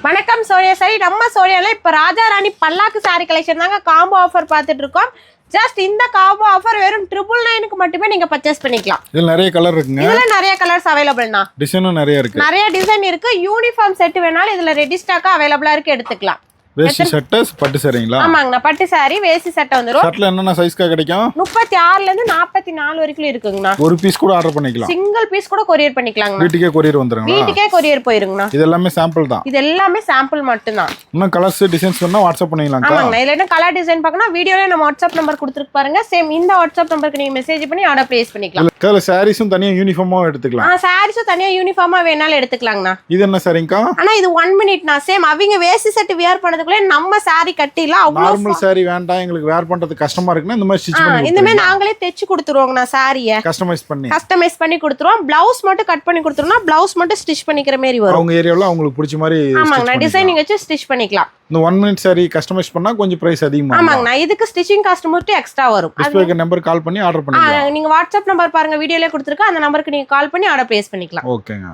வணக்கம் சோனியா சாரி. நம்ம சோனியால இப்ப ராஜா ராணி பல்லாக்கு சாரி கலெக்ஷன் தாங்க காம்போ ஆஃபர் பார்த்துட்டு இருக்கோம். ஜஸ்ட் இந்த காம்போ ஆஃபர் வெறும் 999 மட்டுமே நீங்க பர்ச்சேஸ் பண்ணிக்கலாம். இதுல நிறைய கலர் இருக்குங்க. இதுல நிறைய கலர்ஸ் அவைலபிள்னா. டிசைனும் நிறைய இருக்கு. நிறைய டிசைன் இருக்கு. யூனிஃபார்ம் செட் வேணாலும் இதுல ரெடி ஸ்டாக்கா அவைலபிளா இருக்கு, எடுத்துக்கலாம். வேஷ்டி சட்டை பட்டு சாரிங்களா? ஆமாங்கண்ணா, பட்டு சாரி வேஷ்டி சட்டை வந்துரும். சட்டைல என்னென்ன சைஸ்க்கா கிடைக்கும்? 36 ல இருந்து 44 வரைக்கும் இருக்குங்கண்ணா. ஒரு பீஸ் கூட ஆர்டர் பண்ணிக்கலாம். சிங்கிள் பீஸ் கூட கொரியர் பண்ணிக்கலாங்கண்ணா. வீட்டுக்கே கொரியர் வந்துருங்களா? வீட்டுக்கே கொரியர் போயிருங்கண்ணா. இது எல்லாமே சாம்பிள் தான். இது எல்லாமே சாம்பிள் மட்டும் தான். இன்னும் கலர்ஸ் டிசைன்ஸ் வேணா வாட்ஸ்அப் பண்ணிக்கலாம். ஆமாங்கண்ணா, இதுல என்ன கலர் டிசைன் பார்க்கணும் வீடியோல நம்ம வாட்ஸ்அப் நம்பர் கொடுத்துருக்கு பாருங்க. சேம் இந்த வாட்ஸ்அப் நம்பருக்கு நீங்க மெசேஜ் பண்ணி ஆர்டர் பிளேஸ் பண்ணிக்கலாம். இதுல சாரீஸும் தனியா யூனிஃபார்மா எடுத்துக்கலாம். சாரீஸும் தனியா யூனிஃபார்மா வேணாலும் எடுத்துக்கலாங்கண்ணா. இது என்ன சாரிங்கா? ஆனா இது 1 மினிட்னா. சேம் அவங்க வேஷ்டி செட் வியர் பண்ணதுக்குள்ள நம்ம சாரி கட்டிலாம். அவ்வளவு நார்மல் சாரி வேண்டாம் எங்களுக்கு வேர் பண்றது கஷ்டமா இருக்குன்னா இந்த மாதிரி ஸ்டிட்ச் பண்ணி இந்த மாதிரி நாங்களே தைச்சு கொடுத்துருவோங்கண்ணா. சாரியை கஸ்டமைஸ் பண்ணி கொடுத்துருவோம். பிளவுஸ் மட்டும் கட் பண்ணி கொடுத்துருவோம்னா பிளவுஸ் மட்டும் ஸ்டிச் பண்ணிக்கிற மாதிரி வரும். அவங்க ஏரியால அவங்களுக்கு பிடிச்ச மாதிரி ஆமாங்கண்ணா, டிசைனிங் வச்சு ஸ்டிச் பண்ணிக்கலாம். இந்த 1 மினிட் சாரி கஸ்டமைஸ் பண்ணா கொஞ்சம் பிரைஸ் அதிகமா. ஆமாங்கண்ணா, இதுக்கு ஸ்டிச்சிங் காஸ்ட் மட்டும் எக்ஸ்ட்ரா வரும். டிஸ்ப்ளேக்கு நம்பர் கால் பண்ணி ஆர்டர் பண்ணிக்கலாம். நீங்க வாட்ஸ்அப் நம்பர் பாருங்க வீடியோல கொடுத்துருக்கு, அந்த நம்பருக்கு நீங்க கால் பண்ணி ஆர்டர் பிளேஸ் பண்ணிக்கலாம். ஓகேங்க.